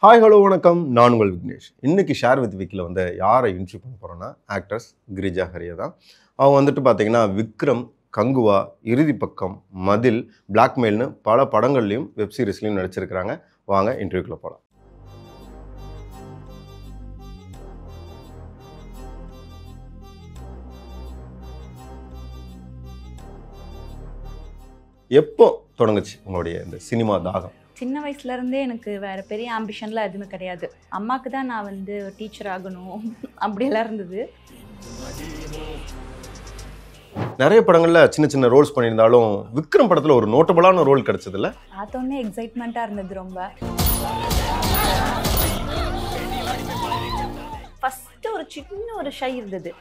Hi hello வணக்கம். நான் உங்கள் விக்னேஷ். இன்னைக்கு ஷேர் வித் விக்கில் வந்து யாரை இன்ட்ரிவ் பண்ண போகிறோன்னா ஆக்ட்ரஸ் கிரிஜா ஹரியை தான். அவங்க வந்துட்டு பார்த்தீங்கன்னா விக்ரம், கங்குவா, இறுதி பக்கம், மதில், பிளாக்மெயில்னு பல படங்கள்லையும் வெப் சீரிஸ்லையும் நடிச்சிருக்கிறாங்க. வாங்க இன்டர்வியூக்குள்ள போகலாம். எப்போ தொடங்குச்சு உங்களுடைய இந்த சினிமா தாகம்? சின்ன வயசுலேருந்தே எனக்கு வேறு பெரிய ஆம்பிஷன்லாம் எதுவுமே கிடையாது. அம்மாவுக்கு தான் நான் வந்து டீச்சர் ஆகணும் அப்படியெல்லாம் இருந்தது. நிறைய படங்களில் சின்ன சின்ன ரோல்ஸ் பண்ணியிருந்தாலும் விக்ரம் படத்தில் ஒரு நோட்டபுளான ரோல் கிடைச்சதில்ல? பார்த்தோன்னே எக்ஸைட்மெண்ட்டாக இருந்தது ரொம்ப. ஃபஸ்ட்டு ஒரு சின்ன ஒரு ஷை இருந்தது.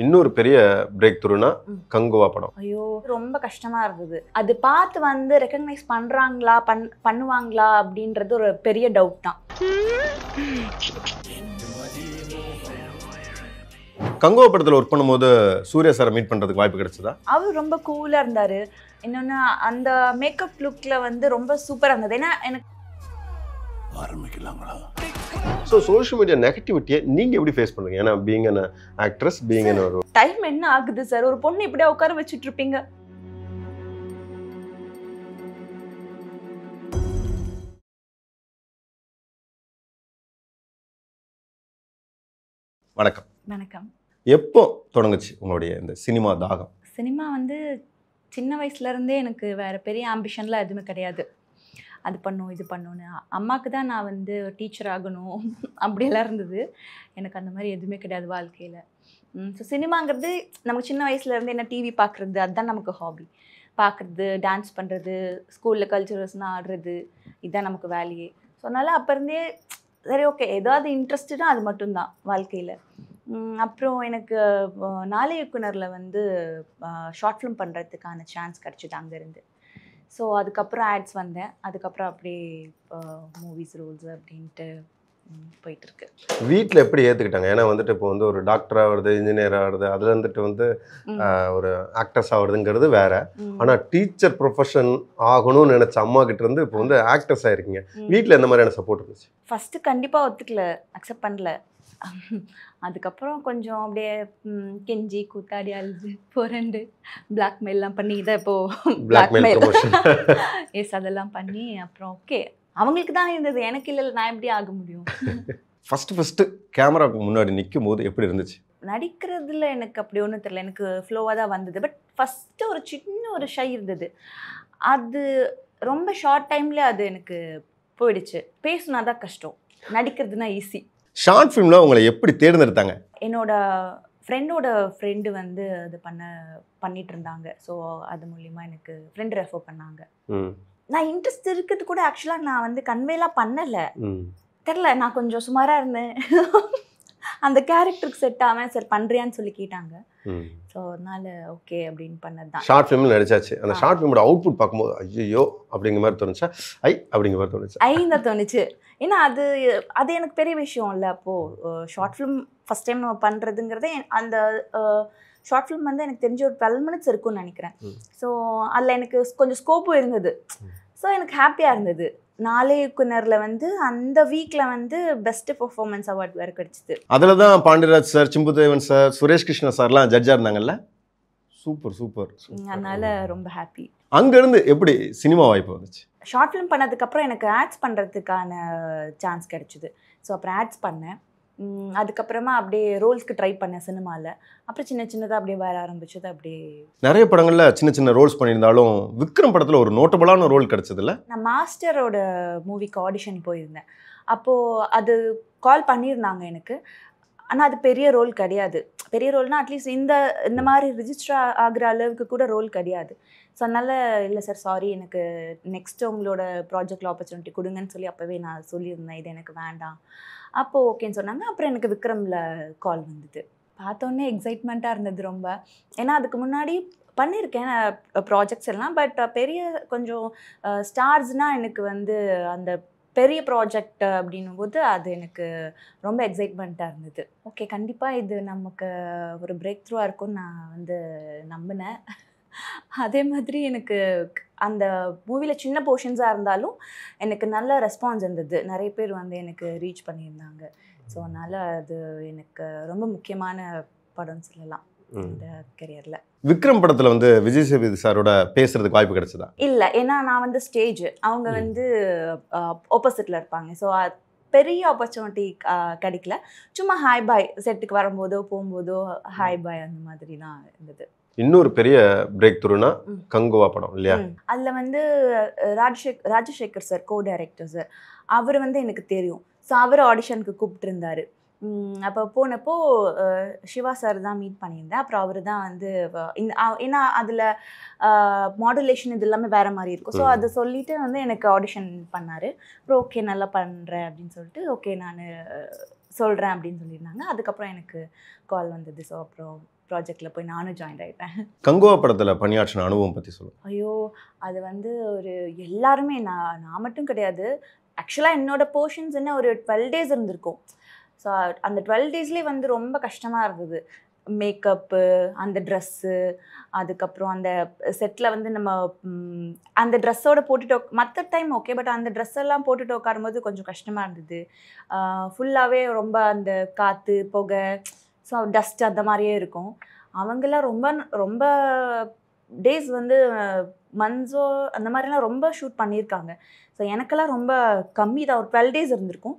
இன்னொரு பெரிய பிரேக் த்ரூனா கங்குவா படம். ஐயோ ரொம்ப கஷ்டமாக இருந்தது. அது பார்த்து வந்து ரெக்கக்னைஸ் பண்ணுறாங்களா பண்ணுவாங்களா அப்படின்றது ஒரு பெரிய டவுட் தான். கங்குவா படத்தில் ஒர்க் பண்ணும்போது சூர்யா சாரை மீட் பண்ணுறதுக்கு வாய்ப்பு கிடைச்சதா? அவர் ரொம்ப கூலாக இருந்தார். இன்னொன்று அந்த மேக்கப் லுக்கில் வந்து ரொம்ப சூப்பராக இருந்தது. ஏன்னா எனக்கு ஆரம்பிக்கலாங்களா? ஸோ சோஷியல் மீடியா நெகட்டிவிட்டியை நீங்கள் எப்படி ஃபேஸ் பண்ணுங்க? ஏன்னா being an actress, being an ஒரு டைம் என்ன ஆகுது சார்? ஒரு பொண்ணு இப்படியே உட்கார வச்சுட்டு இருப்பீங்க. வணக்கம். வணக்கம். எப்போ தொடங்குச்சு உங்களுடைய இந்த சினிமா தாகம்? சினிமா வந்து சின்ன வயசுலேருந்தே எனக்கு வேறு பெரிய ஆம்பிஷன்லாம் எதுவுமே கிடையாது. அது பண்ணும் இது பண்ணுன்னு. அம்மாவுக்கு தான் நான் வந்து டீச்சர் ஆகணும் அப்படியெல்லாம் இருந்தது. எனக்கு அந்த மாதிரி எதுவுமே கிடையாது வாழ்க்கையில். ஸோ சினிமாங்கிறது நமக்கு சின்ன வயசுலேருந்து என்ன டிவி பார்க்குறது, அதுதான் நமக்கு ஹாபி. பார்க்குறது, டான்ஸ் பண்ணுறது, ஸ்கூலில் கல்ச்சுரல்ஸ்னால் ஆடுறது, இதுதான் நமக்கு வேலையே. ஸோ அதனால் அப்போ இருந்தே சரி ஓகே ஏதாவது இன்ட்ரெஸ்ட்டுனா அது மட்டும்தான் வாழ்க்கையில். அப்புறம் எனக்கு நாளை இயக்குனரில் வந்து ஷார்ட் ஃபிலிம் பண்ணுறதுக்கான சான்ஸ் கிடச்சிது அங்கேருந்து. ஸோ அதுக்கப்புறம் ஆட்ஸ் வந்தேன். அதுக்கப்புறம் அப்படியே மூவிஸ் ரோல்ஸ் அப்படின்ட்டு போயிட்டுருக்கு. வீட்டில் எப்படி ஏற்றுக்கிட்டாங்க? ஏன்னா வந்துட்டு இப்போ வந்து ஒரு டாக்டர் ஆகிறது, இன்ஜினியர் ஆகிறது, அதில் வந்துட்டு வந்து ஒரு ஆக்ட்ரஸ் ஆகுறதுங்கிறது வேற. ஆனால் டீச்சர் ப்ரொஃபஷன் ஆகணும்னு நினச்ச அம்மா கிட்ட இருந்து இப்போ வந்து ஆக்ட்ரஸ் ஆகிருக்கீங்க. வீட்டில் எந்த மாதிரியான சப்போர்ட் இருந்துச்சு? ஃபஸ்ட்டு கண்டிப்பாக ஒத்துக்கல, அக்செப்ட் பண்ணல. அதுக்கப்புறம் கொஞ்சம் அப்படியே கெஞ்சி கூத்தாடி அழுது புரண்டு பிளாக்மெயிலாம் பண்ணி இதை இப்போது பிளாக்மெயில் எஸ் அதெல்லாம் பண்ணி அப்புறம் ஓகே அவங்களுக்கு தான் இருந்தது, எனக்கு இல்லை, நான் எப்படி ஆக முடியும்? ஃபஸ்ட்டு கேமராவுக்கு முன்னாடி நிற்கும் போது எப்படி இருந்துச்சு? நடிக்கிறதுல எனக்கு அப்படி ஒன்றும் தெரியல, எனக்கு ஃப்ளோவாக தான் வந்தது. பட் ஃபஸ்ட்டு ஒரு சின்ன ஒரு ஷை இருந்தது. அது ரொம்ப ஷார்ட் டைம்லேயே அது எனக்கு போயிடுச்சு. பேசுனா தான் கஷ்டம், நடிக்கிறதுனா ஈஸி. ஷார்ட் ஃபிலிமில் உங்களை எப்படி தேர்ந்தெடுத்தாங்க? என்னோட ஃப்ரெண்டோட ஃப்ரெண்டு வந்து அது பண்ணிட்டு இருந்தாங்க. ஸோ அது மூலிமா எனக்கு ஃப்ரெண்டு ரெஃபர் பண்ணாங்க. நான் இன்ட்ரெஸ்ட் இருக்கிறது கூட ஆக்சுவலாக நான் வந்து கன்வேலாம் பண்ணலை, தெரில, நான் கொஞ்சம் சுமாராக இருந்தேன். அந்த கேரக்டருக்கு செட் ஆவேன். சரி பண்ணுறியான்னு சொல்லி கேட்டாங்க. ஸோ அதனால ஓகே அப்படின்னு பண்ணது தான். ஷார்ட் ஃபிலிமில் நடிச்சாச்சு. அந்த ஷார்ட் ஃபிலிமோட அவுட்புட் பார்க்கும்போது ஐயோ அப்படிங்கிற மாதிரி தோணுச்சா? அப்படிங்கிற மாதிரி தோணுச்சு. தான் தோணுச்சு. ஏன்னா அது எனக்கு பெரிய விஷயம் இல்லை. அப்போது ஷார்ட் ஃபிலிம் ஃபஸ்ட் டைம் நம்ம பண்ணுறதுங்கிறதே அந்த ஷார்ட் ஃபிலிம் வந்து எனக்கு தெரிஞ்ச ஒரு 12 minutes இருக்கும்னு நினைக்கிறேன். ஸோ அதில் எனக்கு கொஞ்சம் ஸ்கோப்பும் இருந்தது. ஸோ எனக்கு ஹாப்பியாக இருந்தது. நாளை இயக்குனரில் வந்து அந்த வீக்கில் வந்து பெஸ்ட்டு பெர்ஃபார்மன்ஸ் அவார்ட் வேறு கிடச்சிது. அதில் தான் பாண்டியராஜ் சார், சிம்புதேவன் சார், சுரேஷ் கிருஷ்ணா சார்லாம் ஜட்ஜாக இருந்தாங்கல்ல. Super super. அதனால் ரொம்ப ஹாப்பி. அங்கேருந்து எப்படி சினிமா வாய்ப்பு வந்துச்சு? ஷார்ட் ஃபிலிம் பண்ணதுக்கப்புறம் எனக்கு ஆட்ஸ் பண்ணுறதுக்கான சான்ஸ் கிடச்சிது. ஸோ அப்புறம் ஆட்ஸ் பண்ணேன். அதுக்கப்புறமா அப்படியே ரோல்ஸ்க்கு ட்ரை பண்ணேன் சினிமாவில். அப்புறம் சின்ன சின்னதாக அப்படியே வர ஆரம்பிச்சது. அப்படியே நிறைய படங்களில் சின்ன சின்ன ரோல்ஸ் பண்ணியிருந்தாலும் விக்ரம் படத்தில் ஒரு நோட்டபுளான ரோல் கிடச்சதில்ல? நான் மாஸ்டரோட மூவிக்கு ஆடிஷன் போயிருந்தேன். அப்போது அது கால் பண்ணியிருந்தாங்க எனக்கு. ஆனால் அது பெரிய ரோல் கிடையாது. பெரிய ரோல்னால் அட்லீஸ்ட் இந்த மாதிரி ரிஜிஸ்டர் ஆகிற அளவுக்கு கூட ரோல் கிடையாது. ஸோ அதனால் இல்லை சார் சாரி, எனக்கு நெக்ஸ்ட்டு உங்களோட ப்ராஜெக்டில் ஆப்பர்ச்சுனிட்டி கொடுங்கன்னு சொல்லி அப்போவே நான் சொல்லியிருந்தேன், இது எனக்கு வேண்டாம். அப்போது ஓகேன்னு சொன்னாங்க. அப்புறம் எனக்கு விக்ரமில் கால் வந்தது. பார்த்தோன்னே எக்ஸைட்மெண்ட்டாக இருந்தது ரொம்ப. ஏன்னா அதுக்கு முன்னாடி பண்ணியிருக்கேன் ப்ராஜெக்ட்ஸ் எல்லாம். பட் பெரிய கொஞ்சம் ஸ்டார்ஸ்னால் எனக்கு வந்து அந்த பெரிய ப்ராஜெக்ட் அப்படின்னும் போது அது எனக்கு ரொம்ப எக்ஸைட்மெண்ட்டாக இருந்தது. ஓகே கண்டிப்பாக இது நமக்கு ஒரு பிரேக் த்ரூவாக இருக்கும்னு நான் வந்து நம்பினேன். அதே மாதிரி எனக்கு அந்த மூவியில் சின்ன போர்ஷன்ஸாக இருந்தாலும் எனக்கு நல்ல ரெஸ்பான்ஸ் இருந்தது. நிறைய பேர் வந்து எனக்கு ரீச் பண்ணியிருந்தாங்க. ஸோ அதனால் அது எனக்கு ரொம்ப முக்கியமான படம்னு சொல்லலாம் இந்த கெரியரில். விக்ரம் படத்தில் வந்து விஜய் சேதுபதி சாரோட பேசுறதுக்கு வாய்ப்பு கிடைச்சதா? இல்லை, ஏன்னா நான் வந்து ஸ்டேஜ், அவங்க வந்து ஆப்போசிட்டில் இருப்பாங்க. ஸோ பெரிய ஆப்பர்ச்சுனிட்டி கிடைக்கல. சும்மா ஹாய் பாய், செட்டுக்கு வரும்போதோ போகும்போதோ ஹாய் பாய் அந்த மாதிரி தான் இருந்தது. இன்னொரு பெரிய பிரேக் த்ரூனா கங்குவா படம் இல்லையா? அதில் வந்து Rajasekar sir co director sir, அவர் வந்து எனக்கு தெரியும். ஸோ அவர் ஆடிஷனுக்கு கூப்பிட்டுருந்தாரு. அப்போ போனப்போ சிவா சார் தான் மீட் பண்ணியிருந்தேன். அப்புறம் அவர் தான் வந்து ஏன்னா அதில் மாடுலேஷன் இது எல்லாமே வேறு மாதிரி இருக்கும். ஸோ அதை சொல்லிவிட்டு வந்து எனக்கு ஆடிஷன் பண்ணார். அப்புறம் ஓகே நல்லா பண்ணுறேன் அப்படின்னு சொல்லிட்டு ஓகே நான் சொல்கிறேன் அப்படின்னு சொல்லியிருந்தாங்க. அதுக்கப்புறம் எனக்கு கால் வந்தது. ஸோ அப்புறம் ப்ராஜெக்டில் போய் நானும் ஜாயின் ஆகிட்டேன். கங்குவா படத்தில் பணியாற்றின அனுபவம் பற்றி சொல்லுங்கள். ஐயோ, அது வந்து ஒரு எல்லாருமே, நான் மட்டும் கிடையாது, ஆக்சுவலாக என்னோட போர்ஷன்ஸ் என்ன ஒரு 12 days இருந்திருக்கும். ஸோ அந்த 12 daysலேயே வந்து ரொம்ப கஷ்டமாக இருந்தது. மேக்கப்பு, அந்த ட்ரெஸ்ஸு, அதுக்கப்புறம் அந்த செட்டில் வந்து நம்ம அந்த ட்ரெஸ்ஸோடு போட்டுட்டு மற்ற டைம் ஓகே, பட் அந்த ட்ரெஸ் எல்லாம் போட்டுட்டு உட்காரும்போது கொஞ்சம் கஷ்டமாக இருந்தது. ஃபுல்லாகவே ரொம்ப அந்த காற்று, புகை, ஸோ டஸ்ட் அந்த மாதிரியே இருக்கும். அவங்கெல்லாம் ரொம்ப ரொம்ப டேஸ் வந்து மந்த்ஸோ அந்த மாதிரிலாம் ரொம்ப ஷூட் பண்ணியிருக்காங்க. ஸோ எனக்கெல்லாம் ரொம்ப கம்மி தான், ஒரு 12 days இருந்திருக்கும்.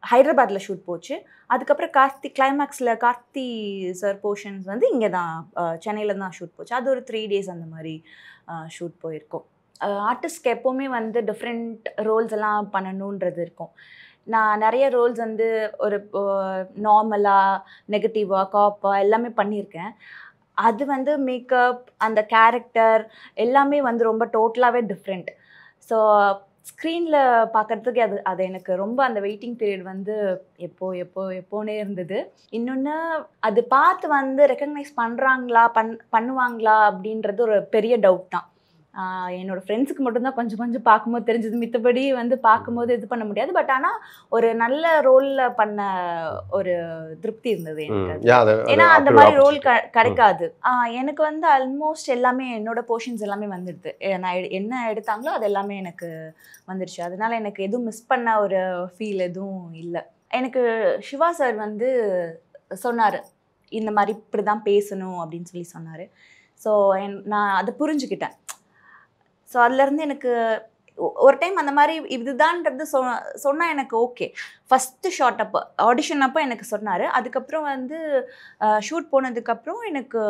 ஹைதராபாத்தில் ஷூட் போச்சு. அதுக்கப்புறம் கிளைமேக்ஸில் கார்த்தி சார் போர்ஷன்ஸ் வந்து இங்கே தான் சென்னையில் தான் ஷூட் போச்சு. அது ஒரு 3 days அந்த மாதிரி ஷூட் போயிருக்கோம். ஆர்டிஸ்ட்க்கு எப்போவுமே வந்து டிஃப்ரெண்ட் ரோல்ஸ் எல்லாம் பண்ணணுன்றது இருக்கும். நான் நிறைய ரோல்ஸ் வந்து ஒரு நார்மலாக, நெகட்டிவாக, காப்பாக எல்லாமே பண்ணியிருக்கேன். அது வந்து மேக்கப், அந்த கேரக்டர் எல்லாமே வந்து ரொம்ப டோட்டலாகவே டிஃப்ரெண்ட். ஸோ ஸ்க்ரீனில் பார்க்குறதுக்கு அது எனக்கு ரொம்ப அந்த வெயிட்டிங் பீரியட் வந்து எப்போனே இருந்தது. இன்னொன்று, அது பார்த்து வந்து ரெக்கக்னைஸ் பண்ணுவாங்களா அப்படின்றது ஒரு பெரிய டவுட் தான். என்னோடய ஃப்ரெண்ட்ஸுக்கு மட்டும்தான் கொஞ்சம் கொஞ்சம் பார்க்கும்போது தெரிஞ்சது. மித்தபடி வந்து பார்க்கும்போது இது பண்ண முடியாது. பட் ஆனால் ஒரு நல்ல ரோலில் பண்ண ஒரு திருப்தி இருந்தது எனக்கு. ஏன்னா அந்த மாதிரி ரோல் கிடைக்காது. எனக்கு வந்து ஆல்மோஸ்ட் எல்லாமே என்னோட போர்ஷன்ஸ் எல்லாமே வந்துடுது. நான் என்ன எடுத்தாங்களோ அது எல்லாமே எனக்கு வந்துடுச்சு. அதனால எனக்கு எதுவும் மிஸ் பண்ண ஒரு ஃபீல் எதுவும் இல்லை. எனக்கு சிவா சார் வந்து சொன்னார், இந்த மாதிரி இப்படி தான் பேசணும் அப்படின்னு சொல்லி சொன்னார். ஸோ நான் அதை புரிஞ்சுக்கிட்டேன். ஸோ அதுலேருந்து எனக்கு ஒரு டைம் அந்த மாதிரி இதுதான்றது சொன்னால் எனக்கு ஓகே. ஃபஸ்ட்டு ஷாட் அப்போ ஆடிஷன் அப்போ எனக்கு சொன்னார். அதுக்கப்புறம் வந்து ஷூட் போனதுக்கப்புறம் எனக்கு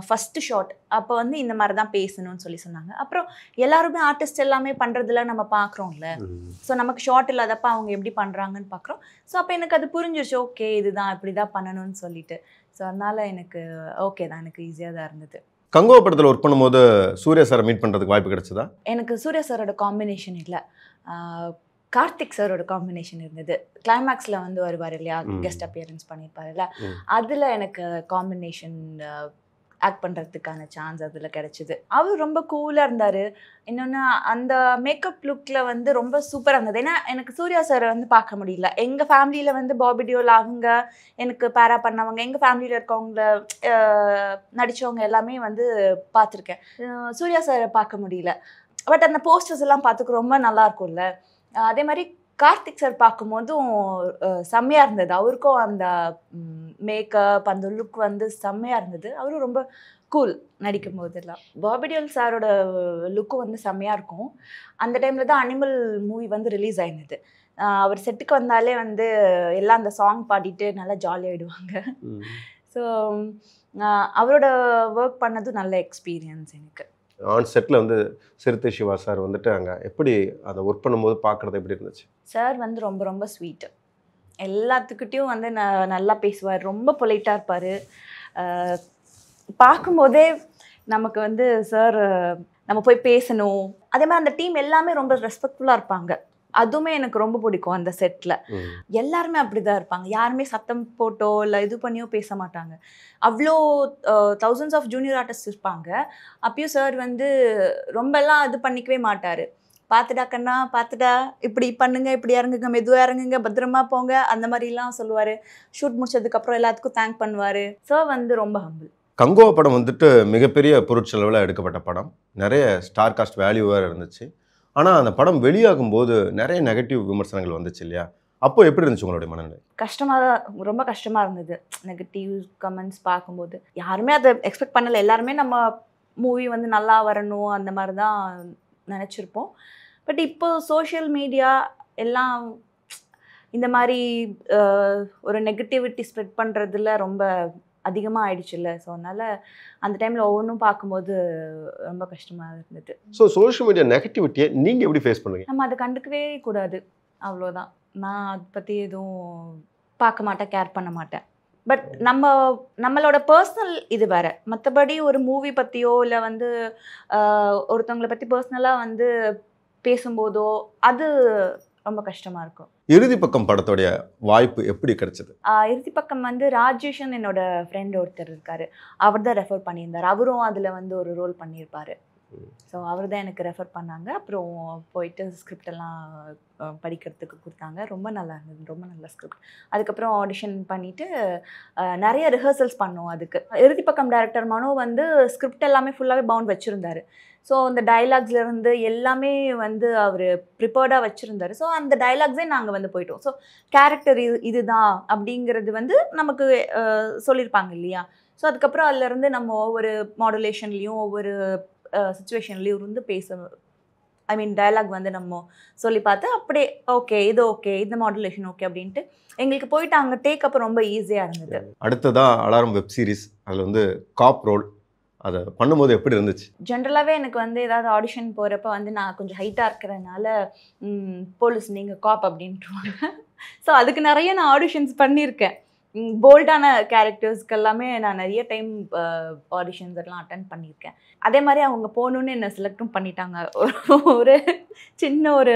ஃபஸ்ட்டு ஷாட் அப்போ வந்து இந்த மாதிரி தான் பேசணும்னு சொல்லி சொன்னாங்க. அப்புறம் எல்லாருமே ஆர்டிஸ்ட் எல்லாமே பண்ணுறதுல நம்ம பார்க்குறோம்ல. ஸோ நமக்கு ஷாட் இல்லாதப்போ அவங்க எப்படி பண்ணுறாங்கன்னு பார்க்குறோம். ஸோ அப்போ எனக்கு அது புரிஞ்சிருச்சு, ஓகே இதுதான் இப்படி தான் பண்ணணும்னு சொல்லிட்டு. ஸோ அதனால் எனக்கு ஓகே தான், எனக்கு ஈஸியாக தான் இருந்தது. கங்குவா படத்தில் ஒர்க் பண்ணும்போது சூர்யா சாரை மீட் பண்ணுறதுக்கு வாய்ப்பு கிடைச்சதா? எனக்கு சூர்யா சாரோட காம்பினேஷன் இல்லை, கார்த்திக் சாரோட காம்பினேஷன் இருந்தது. கிளைமேக்ஸில் வந்து வருவார் இல்லையா, கெஸ்ட் அப்பியரன்ஸ் பண்ணியிருப்பாருல்ல, அதில் எனக்கு காம்பினேஷன் ஆக்ட் பண்ணுறதுக்கான சான்ஸ் அதில் கிடச்சிது. அவர் ரொம்ப கூலாக இருந்தார். இன்னொன்று அந்த மேக்கப் லுக்கில் வந்து ரொம்ப சூப்பராக இருந்தது. ஏன்னா எனக்கு சூர்யா சாரை வந்து பார்க்க முடியல. எங்கள் ஃபேமிலியில் வந்து பாபி டியோல் அவங்க எனக்கு பேரா பண்ணவங்க, எங்கள் ஃபேமிலியில் இருக்கவங்கள நடித்தவங்க எல்லாமே வந்து பார்த்துருக்கேன். சூர்யா சாரை பார்க்க முடியல. பட் அந்த போஸ்டர்ஸ் எல்லாம் பார்த்துக்க ரொம்ப நல்லாயிருக்கும்ல. அதே மாதிரி கார்த்திக் சார் பார்க்கும்போதும் செம்மையாக இருந்தது. அவருக்கும் அந்த மேக்கப், அந்த லுக் வந்து செம்மையாக இருந்தது. அவரும் ரொம்ப கூல் நடிக்கும் போதெல்லாம். பாபி டியோல் சாரோட லுக்கும் வந்து செம்மையாக இருக்கும். அந்த டைமில் தான் அனிமல் மூவி வந்து ரிலீஸ் ஆயிருந்தது. அவர் செட்டுக்கு வந்தாலே வந்து எல்லாம் அந்த சாங் பாடிட்டு நல்லா ஜாலியாகிடுவாங்க. ஸோ அவரோட ஒர்க் பண்ணதும் நல்ல எக்ஸ்பீரியன்ஸ் எனக்கு. ஆன் செட்டில் வந்து சிறுத்தை சிவா சார் வந்துட்டு அங்கே எப்படி அதை ஒர்க் பண்ணும்போது பார்க்குறது எப்படி இருந்துச்சு? சார் வந்து ரொம்ப ரொம்ப ஸ்வீட்டு. எல்லாத்துக்கிட்டையும் வந்து நல்லா பேசுவார், ரொம்ப பொலைட்டாக இருப்பார். பார்க்கும்போதே நமக்கு வந்து சார் நம்ம போய் பேசணும். அதே மாதிரி அந்த டீம் எல்லாமே ரொம்ப ரெஸ்பெக்ட்ஃபுல்லாக இருப்பாங்க. அதுவுமே எனக்கு ரொம்ப பிடிக்கும். அந்த செட்டில் எல்லாருமே அப்படி தான் இருப்பாங்க. யாருமே சத்தம் போட்டோ இல்லை இது பண்ணியோ பேச மாட்டாங்க. அவ்வளோ தௌசண்ட்ஸ் ஆஃப் ஜூனியர் ஆர்டிஸ்ட் இருப்பாங்க. அப்பயும் சார் வந்து ரொம்பலாம் இது பண்ணிக்கவே மாட்டார். பார்த்துடா கண்ணா, பார்த்துடா, இப்படி பண்ணுங்க, இப்படி இறங்குங்க, மெதுவாக இறங்குங்க, பத்திரமா போங்க, அந்த மாதிரிலாம் சொல்லுவார். ஷூட் முடிச்சதுக்கப்புறம் எல்லாத்துக்கும் தேங்க் பண்ணுவார். சார் வந்து ரொம்ப ஹம்பிள். கங்குவா படம் வந்துட்டு மிகப்பெரிய பொருட்செலவில் எடுக்கப்பட்ட படம். நிறைய ஸ்டார் காஸ்ட் வேல்யூ வேறு இருந்துச்சு. ஆனால் அந்த படம் வெளியாகும்போது நிறைய நெகட்டிவ் விமர்சனங்கள் வந்துச்சு இல்லையா? அப்போ எப்படி இருந்துச்சு உங்களுடைய மனநிலை? கஷ்டமாக தான், ரொம்ப கஷ்டமாக இருந்தது. நெகட்டிவ் கமெண்ட்ஸ் பார்க்கும்போது யாருமே அதை எக்ஸ்பெக்ட் பண்ணலை. எல்லாருமே நம்ம மூவி வந்து நல்லா வரணும் அந்த மாதிரி தான் நினச்சிருப்போம். பட் இப்போ சோஷியல் மீடியா எல்லாம் இந்த மாதிரி ஒரு நெகட்டிவிட்டி ஸ்ப்ரெட் பண்ணுறதுல ரொம்ப அதிகமாக ஆயிடுச்சுல்ல. ஸோ அதனால் அந்த டைமில் ஒவ்வொன்றும் பார்க்கும்போது ரொம்ப கஷ்டமாக இருந்தது. ஸோ சோஷியல் மீடியா நெகட்டிவிட்டியை நீங்கள் எப்படி ஃபேஸ் பண்ணுவீங்க? நம்ம அதை கண்டுக்கவே கூடாது, அவ்வளோதான். நான் அதை பற்றி எதுவும் பார்க்க மாட்டேன், கேர் பண்ண மாட்டேன். பட் நம்மளோட பர்சனல் இது வேறு. மற்றபடி ஒரு மூவி பற்றியோ இல்லை வந்து ஒருத்தவங்களை பற்றி பர்சனலாக வந்து பேசும்போதோ அது ரொம்ப கஷ்டமாக இருக்கும். இறுதி பக்கம் படத்தோடைய வாய்ப்பு எப்படி கிடைச்சது? இறுதி பக்கம் வந்து ராஜேஷன் என்னோட ஃப்ரெண்ட் ஒருத்தர் இருக்கார், அவர் தான் ரெஃபர் பண்ணியிருந்தார். அவரும் அதில் வந்து ஒரு ரோல் பண்ணியிருப்பார். ஸோ அவர் தான் எனக்கு ரெஃபர் பண்ணாங்க. அப்புறம் போயிட்டு ஸ்கிரிப்ட் எல்லாம் படிக்கிறதுக்கு கொடுத்தாங்க. ரொம்ப நல்லா இருந்தது, ரொம்ப நல்ல ஸ்கிரிப்ட். அதுக்கப்புறம் ஆடிஷன் பண்ணிவிட்டு நிறைய ரிஹர்சல்ஸ் பண்ணோம். அதுக்கு இறுதி பக்கம் டைரக்டர் மனோ வந்து ஸ்கிரிப்ட் எல்லாமே ஃபுல்லாகவே பவுண்ட் வச்சுருந்தார். ஸோ அந்த டைலாக்ஸ்லேருந்து எல்லாமே வந்து அவர் ப்ரிப்பேர்டாக வச்சுருந்தார். ஸோ அந்த டைலாக்ஸே நாங்கள் வந்து போயிட்டோம். ஸோ கேரக்டர் இதுதான் அப்படிங்கிறது வந்து நமக்கு சொல்லியிருப்பாங்க இல்லையா? ஸோ அதுக்கப்புறம் அதுலேருந்து நம்ம ஒவ்வொரு மாடுலேஷன்லேயும் ஒவ்வொரு சுச்சுவேஷன்லேயும் இருந்து ஐ மீன் டைலாக் வந்து நம்ம சொல்லி பார்த்து அப்படியே ஓகே இது ஓகே, இந்த மாடுலேஷன் ஓகே அப்படின்ட்டு எங்களுக்கு போயிட்டு அங்கே டேக் அப்போ ரொம்ப ஈஸியாக இருந்தது. அடுத்ததான் அலாரம் வெப் சீரிஸ், அதில் வந்து காப் ரோல், அதை பண்ணும்போது எப்படி இருந்துச்சு? ஜென்ரலாகவே எனக்கு வந்து ஏதாவது ஆடிஷன் போகிறப்ப வந்து நான் கொஞ்சம் ஹைட்டாக இருக்கிறதுனால போலீஸ் நீங்கள் காப் அப்படின்ட்டுருவாங்க. ஸோ அதுக்கு நிறைய நான் ஆடிஷன்ஸ் பண்ணியிருக்கேன். போல்டான கேரக்டர்ஸ்க்கு எல்லாமே நான் நிறைய டைம் ஆடிஷன்ஸ் எல்லாம் அட்டென்ட் பண்ணியிருக்கேன். அதே மாதிரி அவங்க போகணுன்னு என்னை செலக்டும் பண்ணிட்டாங்க. ஒரு சின்ன ஒரு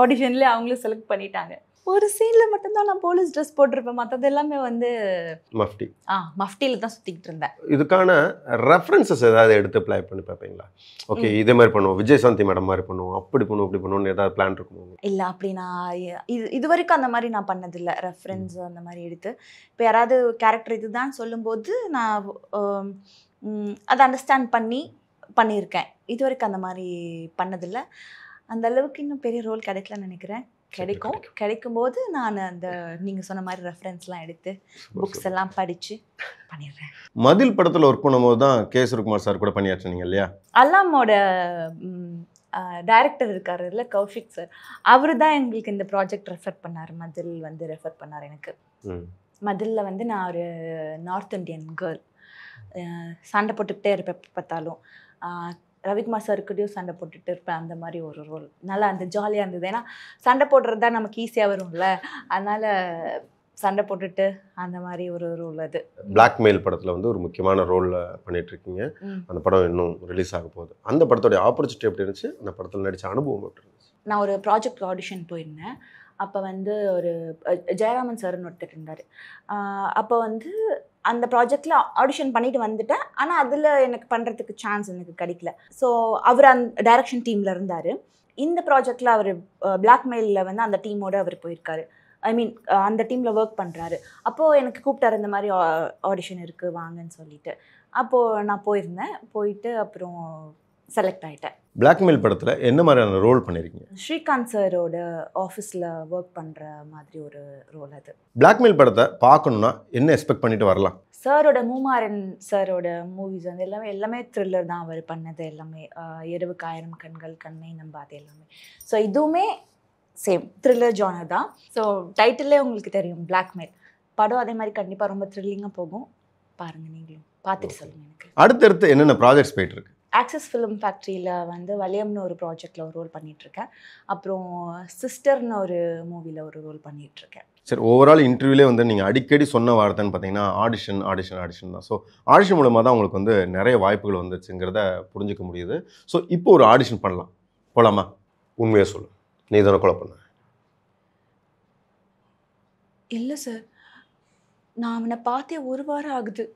ஆடிஷன்லேயே அவங்களும் செலக்ட் பண்ணிட்டாங்க. ஒரு சீனில் மட்டும்தான் நான் போலீஸ் ட்ரெஸ் போட்டிருப்பேன், மற்றது எல்லாமே வந்து மஃப்டி. மஃப்டியில் தான் சுற்றிக்கிட்டு இருந்தேன். இதுக்கான ரெஃபரன்சஸ் ஏதாவது எடுத்து ப்ளே பண்ணி பார்ப்பீங்களா? ஓகே இதே மாதிரி பண்ணுவோம், விஜயசாந்தி மேடம் மாதிரி பண்ணுவோம், அப்படி பண்ணுவோம் இப்படி பண்ணுவோம்னு ஏதாவது பிளான் இருக்குமோ? இல்லை, அப்படி நான் இது வரைக்கும் அந்த மாதிரி நான் பண்ணதில்லை. ரெஃபரன்ஸ் அந்த மாதிரி எடுத்து இப்போ யாராவது கேரக்டர் இதுதான் சொல்லும்போது நான் அதை அண்டர்ஸ்டாண்ட் பண்ணியிருக்கேன். இது வரைக்கும் அந்த மாதிரி பண்ணதில்லை. அந்த அளவுக்கு இன்னும் பெரிய ரோல் கிடைக்கலன்னு நினைக்கிறேன். கிடைக்கும்போது நான் அந்த நீங்கள் சொன்ன மாதிரி ரெஃபரன்ஸ்லாம் எடுத்து புக்ஸ் எல்லாம் படித்து பண்ணிடுறேன். மதில் படத்தில் ஒர்க் பண்ணும்போது தான் கே சுரகுமார் சார் கூட பண்ணியாச்சுனீங்க இல்லையா? அல்லாமோட டைரக்டர் இருக்கார் இல்லை, கௌஷிக் சார், அவர் தான் எங்களுக்கு இந்த ப்ராஜெக்ட் ரெஃபர் பண்ணார். மதில் வந்து ரெஃபர் பண்ணார் எனக்கு. மதிலில் வந்து நான் ஒரு நார்த் இண்டியன் கேர்ள், சண்டை போட்டுக்கிட்டே இருப்பேன் பார்த்தாலும். ரவிக்குமார் சார்கிட்டையும் சண்டை போட்டுட்டு இருப்பேன். அந்த மாதிரி ஒரு ரோல் நல்லா அந்த ஜாலியாக இருந்தது. ஏன்னா சண்டை போடுறது தான் நமக்கு ஈஸியாக வரும்ல, அதனால் சண்டை போட்டுட்டு அந்த மாதிரி ஒரு ரோல். அது பிளாக்மெயில் படத்தில் வந்து ஒரு முக்கியமான ரோலில் பண்ணிட்டு இருக்கீங்க. அந்த படம் இன்னும் ரிலீஸ் ஆக போகுது. அந்த படத்தோடைய ஆப்பர்ச்சுனிட்டி எப்படி இருந்துச்சு? அந்த படத்தில் நடித்த அனுபவம் எப்படி இருந்துச்சு? நான் ஒரு ப்ராஜெக்ட் ஆடிஷன் போயிருந்தேன். அப்போ வந்து ஒரு ஜெயராமன் சார்னு ஒருத்தர் இருந்தார். அப்போ வந்து அந்த ப்ராஜெக்டில் ஆடிஷன் பண்ணிட்டு வந்துட்டேன். ஆனால் அதில் எனக்கு பண்ணுறதுக்கு சான்ஸ் எனக்கு கிடைக்கல. ஸோ அவர் அந்த டைரக்ஷன் டீமில் இருந்தார். இந்த ப்ராஜெக்டில் அவர் பிளாக்மெயிலில் வந்து அந்த டீமோடு அவர் போயிருக்காரு. ஐ மீன் அந்த டீமில் ஒர்க் பண்ணுறாரு. அப்போது எனக்கு கூப்பிட்டாரு, இந்த மாதிரி ஆடிஷன் இருக்குது வாங்கன்னு சொல்லிட்டு. அப்போது நான் போயிருந்தேன். போயிட்டு அப்புறம் செலக்ட் ஆகிட்டேன். பிளாக்மெயில் படத்தில் என்ன மாதிரியான ரோல் பண்ணியிருக்கீங்க? ஸ்ரீகாந்த் சாரோட ஆஃபீஸில் ஒர்க் பண்ணுற மாதிரி ஒரு ரோல் அது. பிளாக்மெயில் படத்தை பார்க்கணுன்னா என்ன எக்ஸ்பெக்ட் பண்ணிட்டு வரலாம்? சாரோட மூமாறன் சாரோட மூவிஸ் வந்து எல்லாமே த்ரில்லர் தான். அவர் பண்ணது எல்லாமே இரவுக்கு 1000 கண்கள், கண்ணை நம்பாது எல்லாமே. ஸோ இதுவுமே சேம் த்ரில்லர் ஜானர் தான். ஸோ டைட்டிலே உங்களுக்கு தெரியும் பிளாக்மெயில். படம் அதே மாதிரி கண்டிப்பாக ரொம்ப த்ரில்லிங்காக போகும். பாருங்கள், நீங்களும் பார்த்துட்டு சொல்லுங்கள் எனக்கு. அடுத்தடுத்து என்னென்ன ப்ராஜெக்ட்ஸ் போயிட்டுருக்கு? ஆக்சஸ் ஃபிலிம் ஃபேக்ட்ரியில் வந்து வலியம்னு ஒரு ப்ராஜெக்டில் ஒரு ரோல் பண்ணிகிட்ருக்கேன். அப்புறம் சிஸ்டர்னு ஒரு மூவியில் ஒரு ரோல் பண்ணிகிட்ருக்கேன். சரி, ஓவரால் இன்டர்வியூலே வந்து நீங்கள் அடிக்கடி சொன்ன வார்த்தைன்னு பார்த்தீங்கன்னா ஆடிஷன் தான். ஸோ ஆடிஷன் மூலமாக தான் உங்களுக்கு வந்து நிறைய வாய்ப்புகள் வந்துச்சுங்கிறத புரிஞ்சிக்க முடியுது. ஸோ இப்போ ஒரு ஆடிஷன் போகலாமா? உண்மையாக சொல்லு, நீ தானே கொலை பண்ண? இல்லை சார், நான் அவனை பார்த்தே 1 வாரம் ஆகுது.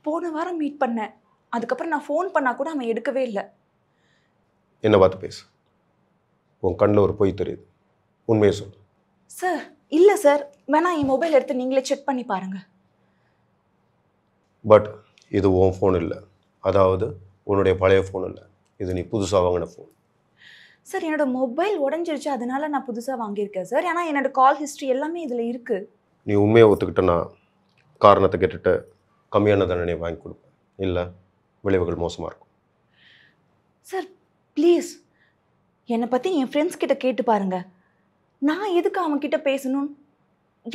போன வாரம் மீட் பண்ணேன். அதுக்கப்புறம் நான் ஃபோன் பண்ணால் கூட அவன் எடுக்கவே இல்லை. என்ன பார்த்து பேசு, உன் கண்ணில் ஒரு பொய் தெரியுது, உண்மையை சொல்லு. சார் இல்லை சார், வேணா என் மொபைல் எடுத்து நீங்களே செக் பண்ணி பாருங்கள். பட் இது உன் ஃபோன் இல்லை, அதாவது உன்னுடைய பழைய ஃபோன் இல்லை, இது நீ புதுசாக வாங்கின ஃபோன். சார் என்னோட மொபைல் உடஞ்சிருச்சு, அதனால நான் புதுசாக வாங்கியிருக்கேன் சார். ஏன்னா என்னோட கால் ஹிஸ்ட்ரி எல்லாமே இதில் இருக்குது. நீ உண்மையை ஒத்துக்கிட்ட நான் காரணத்தை கேட்டுட்டு கம்மியான தண்டனை வாங்கி கொடுப்பேன், இல்லை விளைவுகள் மோசமாக இருக்கும். சார் ப்ளீஸ் என்னை பற்றி என் ஃப்ரெண்ட்ஸ் கிட்ட கேட்டு பாருங்கள். நான் எதுக்கு அவன்கிட்ட பேசணும்?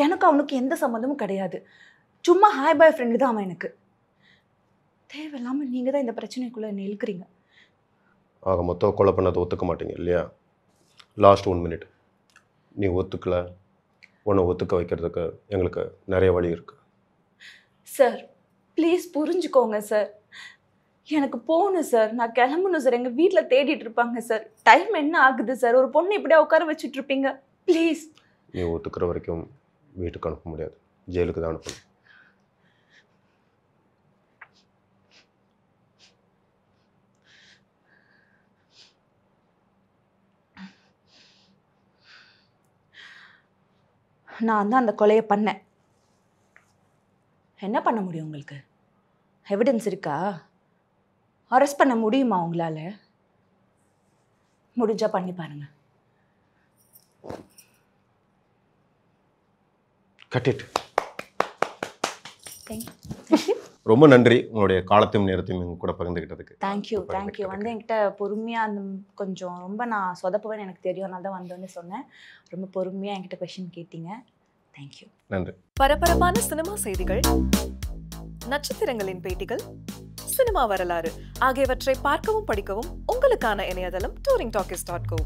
எனக்கு அவனுக்கு எந்த சம்மந்தமும் கிடையாது. சும்மா ஹாய் பாய் ஃப்ரெண்டு தான் அவன் எனக்கு. தேவையில்லாமல் நீங்கள் தான் இந்த பிரச்சனைக்குள்ளே என்னை இழுக்கிறீங்க. ஆக மொத்தம் கொலை பண்ணதை ஒத்துக்க மாட்டீங்க இல்லையா? Last 1 minute. நீ ஒத்துக்கல, உன்னை ஒத்துக்க வைக்கிறதுக்கு எங்களுக்கு நிறைய வழி இருக்குது. சார் ப்ளீஸ் புரிஞ்சுக்கோங்க சார். எனக்கு போகணும் சார், நான் கிளம்பணும் சார். எங்கள் வீட்டில் தேடிட்டு இருப்பாங்க சார். டைம் என்ன ஆகுது சார்? ஒரு பொண்ணு இப்படியே உட்கார வச்சுட்டு இருப்பீங்க? ப்ளீஸ். நீ ஒத்துக்கிற வரைக்கும் வீட்டுக்கு அனுப்ப முடியாது, ஜெயிலுக்கு தான் அனுப்பணும். நான் தான் அந்த கொலையை பண்ணேன். என்ன பண்ண முடியும் உங்களுக்கு? எவிடன்ஸ் இருக்கா? அரெஸ்ட் பண்ண முடியுமா உங்களால்? முடிஞ்சா பண்ணி பாருங்க. கட்டிட்டு தேங்க்யூ. ரொம்ப நன்றி உங்களுடைய காலத்தையும் நேரத்தையும் எங்க கூட பகிர்ந்துக்கிட்டதுக்கு. தேங்க்யூ. வந்து என்கிட்ட பொறுமையாக அந்த கொஞ்சம் ரொம்ப நான் சொதப்புவேன்னு எனக்கு தெரியும், அதனால தான் வந்தோன்னு சொன்னேன். ரொம்ப பொறுமையாக என்கிட்ட கொஷின் கேட்டீங்க. தேங்க்யூ. நன்றி. பரபரப்பான சினிமா செய்திகள், நட்சத்திரங்களின் பேட்டிகள், சினிமா வரலாறு ஆகியவற்றை பார்க்கவும் படிக்கவும் உங்களுக்கான இணையதளம் touringtalkies.co.